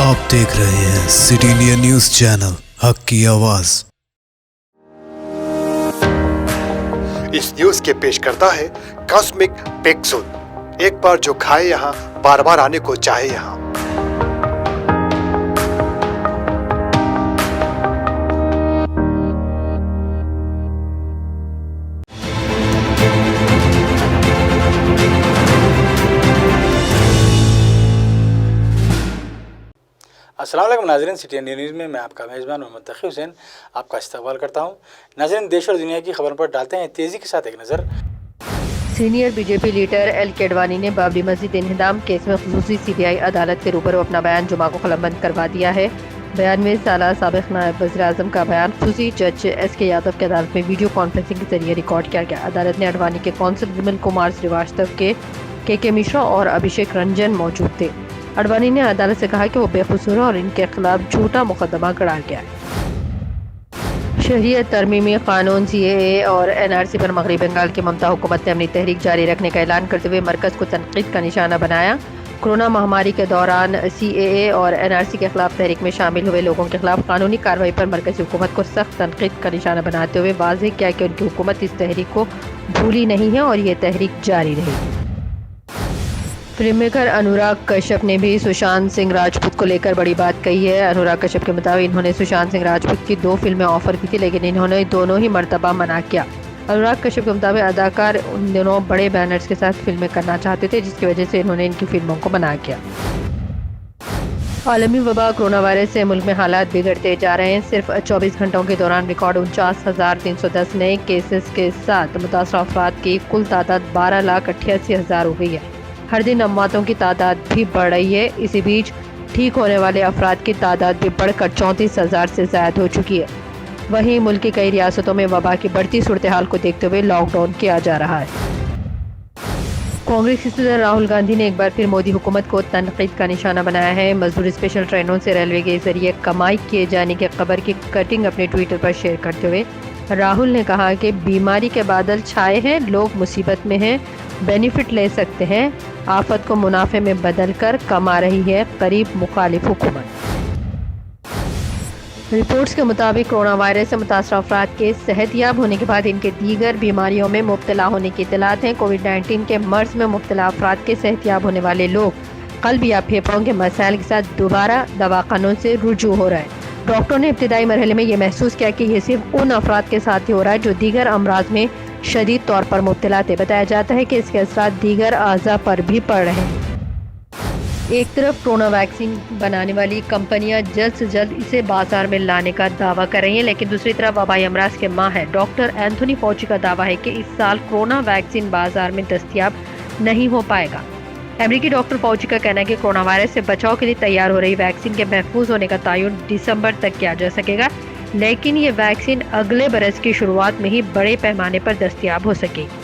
आप देख रहे हैं सिटी इंडिया न्यूज चैनल, हक की आवाज। इस न्यूज के पेश करता है कॉस्मिक पिक्सल। एक बार जो खाए यहाँ, बार बार आने को चाहे यहाँ। अस्सलाम वालेकुम नाज़रीन, सिटी इंडिया न्यूज़ में मैं आपका मेज़बान मोहम्मद तकी हुसैन आपका इस्तकबाल करता हूँ। नाज़रीन, देश और दुनिया की खबरों पर डालते हैं तेज़ी के साथ एक नज़र। सीनियर बीजेपी लीडर एल के अडवाणी ने बाबरी मस्जिद इंहदाम केस में खुसूसी सीबीआई अदालत के रूबरू अपना बयान जुमा को कलमबंद करवा दिया है। 92 साल साबिक़ नायब वज़ीर-ए-आज़म का बयान खुसूसी जज एस के यादव की अदालत में वीडियो कॉन्फ्रेंसिंग के जरिए रिकॉर्ड किया गया। अदालत ने अडवाणी के कौंसल विमल कुमार श्रीवास्तव के मिश्रा और अभिषेक रंजन मौजूद थे। अडवाणी ने अदालत से कहा कि वो बेकसूर और इनके खिलाफ झूठा मुकदमा गढ़ा गया है। शहरियत तरमीमी कानून CAA और NRC पर मगरबी बंगाल की ममता हुकूमत ने अपनी तहरीक जारी रखने का ऐलान करते हुए मरकज़ को तनकीद का निशाना बनाया। कोरोना महामारी के दौरान CAA और NRC के खिलाफ तहरीक में शामिल हुए लोगों के खिलाफ कानूनी कार्रवाई पर मरकज़ी हुकूमत को सख्त तनकीद का निशाना बनाते हुए वाज़ेह किया कि उनकी हुकूमत इस तहरीक को भूली नहीं है और ये तहरीक जारी रहेगी। फिल्म मेकर अनुराग कश्यप ने भी सुशांत सिंह राजपूत को लेकर बड़ी बात कही है। अनुराग कश्यप के मुताबिक इन्होंने सुशांत सिंह राजपूत की 2 फिल्में ऑफर की थी, लेकिन इन्होंने दोनों ही मर्तबा मना किया। अनुराग कश्यप के मुताबिक अदाकार उन दिनों बड़े बैनर्स के साथ फिल्में करना चाहते थे, जिसकी वजह से इन्होंने इनकी फिल्मों को मना किया। आलमी वबा कोरोना वायरस से मुल्क में हालात बिगड़ते जा रहे हैं। सिर्फ 24 घंटों के दौरान रिकॉर्ड 49,310 नए केसेस के साथ मुतासर अफराद की कुल तादाद 12,88,000 हो गई है। हर दिन अमवातों की तादाद भी बढ़ रही है। इसी बीच ठीक होने वाले अफराद की तादाद भी बढ़कर 34,000 से ज़्यादा हो चुकी है। वहीं मुल्क की कई रियासतों में वबा की बढ़ती सूरत हाल को देखते हुए लॉकडाउन किया जा रहा है। कांग्रेस के सदर राहुल गांधी ने एक बार फिर मोदी हुकूमत को तनकीद का निशाना बनाया है। मजदूर स्पेशल ट्रेनों से रेलवे के जरिए कमाई किए जाने की खबर की कटिंग अपने ट्विटर पर शेयर करते हुए राहुल ने कहा कि बीमारी के बादल छाए हैं, लोग मुसीबत में हैं, बेनिफिट ले सकते हैं, आफत को मुनाफे में बदल कर कमा रही है करीब मुखालिफ हुकूमत। रिपोर्ट्स के मुताबिक कोरोना वायरस से मुतासर अफराद के सेहतयाब होने के बाद इनके दीगर बीमारियों में मुब्तला होने की इत्तलात हैं। कोविड-19 के मर्ज में मुब्तला अफराद के सेहतयाब होने वाले लोग कल्ब या फेफड़ों के मसाइल के साथ दोबारा दवाखानों से रुजू हो रहे हैं। डॉक्टर ने इब्तिदाई मरहले में ये महसूस किया कि ये सिर्फ उन अफराद के साथ ही हो रहा है जो दीगर अमराज में शदीद तौर पर मुब्तला थे। बताया जाता है कि इसके असरात दीगर अज़ा पर भी पड़ रहे हैं। एक तरफ कोरोना वैक्सीन बनाने वाली कंपनियां जल्द से जल्द इसे बाजार में लाने का दावा कर रही हैं, लेकिन दूसरी तरफ वबाई अमराज के माहिर डॉक्टर एंथोनी फॉची का दावा है कि इस साल कोरोना वैक्सीन बाजार में दस्तयाब नहीं हो पाएगा। अमेरिकी डॉक्टर फॉची का कहना है कि कोरोना वायरस से बचाव के लिए तैयार हो रही वैक्सीन के महफूज होने का तयन दिसंबर तक किया जा सकेगा, लेकिन ये वैक्सीन अगले बरस की शुरुआत में ही बड़े पैमाने पर दस्तयाब हो सकेगी।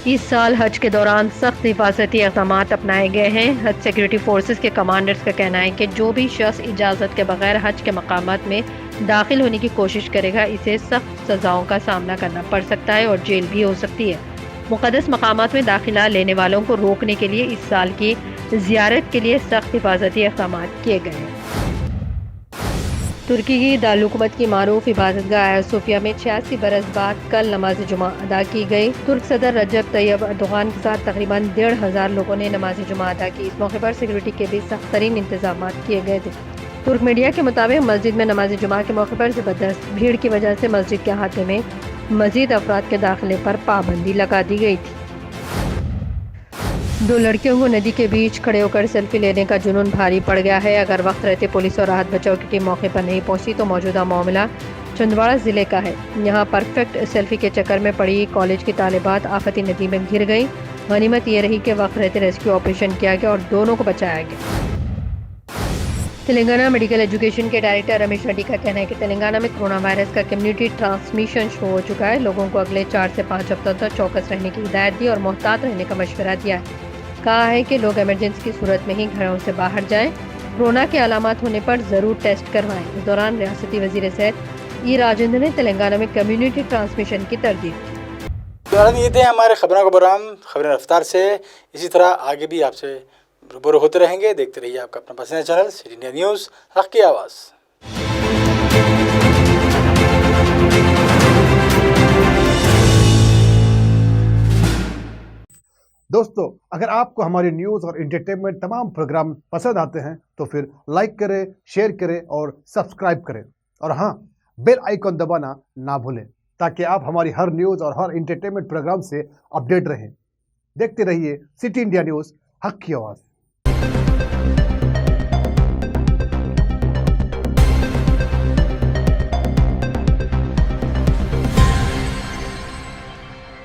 इस साल हज के दौरान सख्त हिफाजती इक़दाम अपनाए गए हैं। हज सिक्योरिटी फोर्सेस के कमांडर्स का कहना है कि जो भी शख्स इजाज़त के बगैर हज के मकामात में दाखिल होने की कोशिश करेगा, इसे सख्त सज़ाओं का सामना करना पड़ सकता है और जेल भी हो सकती है। मुक़द्दस मकामात में दाखिला लेने वालों को रोकने के लिए इस साल की ज़ियारत के लिए सख्त हिफाजती इक़दाम किए गए हैं। तुर्की की दारुल-हुकूमत की मारूफ इबादतगाह आया सोफिया में 86 बरस बाद कल नमाज जुमा अदा की गई। तुर्क सदर रजब तैयब अर्दोगान के साथ तकरीबन 1,500 लोगों ने नमाज जुमा अदा की। इस मौके पर सिक्योरिटी के भी सख्त तरीन इंतजाम किए गए थे। तुर्क मीडिया के मुताबिक मस्जिद में नमाज जुमा के मौके पर ज़बरदस्त भीड़ की वजह से मस्जिद के अहाते में मजीद अफराद के दाखिले पर पाबंदी लगा दी गई थी। 2 लड़कियों को नदी के बीच खड़े होकर सेल्फी लेने का जुनून भारी पड़ गया है। अगर वक्त रहते पुलिस और राहत बचाव की टीम मौके पर नहीं पहुंची तो मौजूदा मामला छिंदवाड़ा ज़िले का है। यहाँ परफेक्ट सेल्फी के चक्कर में पड़ी कॉलेज की तालिबात आफती नदी में गिर गई। गनीमत ये रही कि वक्त रहते रेस्क्यू ऑपरेशन किया गया और दोनों को बचाया गया। तेलंगाना मेडिकल एजुकेशन के डायरेक्टर रमेश रेड्डी का कहना है कि तेलंगाना में कोरोना वायरस का कम्युनिटी ट्रांसमिशन शुरू हो चुका है। लोगों को अगले 4 से 5 हफ्तों तक चौकस रहने की हिदायत दी और मोहतात रहने का मशवरा दिया है। कहा है कि लोग इमरजेंसी की सूरत में ही घरों से बाहर जाएं, कोरोना के अलामात होने पर ज़रूर टेस्ट करवाएं। इस दौरान रियासती वज़ीर सेहत ई राजेंद्र ने तेलंगाना में कम्युनिटी ट्रांसमिशन की तरदीद की। ये थे हमारे खबरों का प्रोग्राम खबरें रफ्तार से। इसी तरह आगे भी आपसे रूबरू होते रहेंगे। देखते रहिए आपका अपना पसंदीदा चैनल सिटी इंडिया न्यूज़, हक की आवाज़। दोस्तों, अगर आपको हमारी न्यूज़ और एंटरटेनमेंट तमाम प्रोग्राम पसंद आते हैं तो फिर लाइक करें, शेयर करें और सब्सक्राइब करें। और हाँ, बेल आइकॉन दबाना ना भूलें ताकि आप हमारी हर न्यूज़ और हर एंटरटेनमेंट प्रोग्राम से अपडेट रहें। देखते रहिए सिटी इंडिया न्यूज़, हक की आवाज़।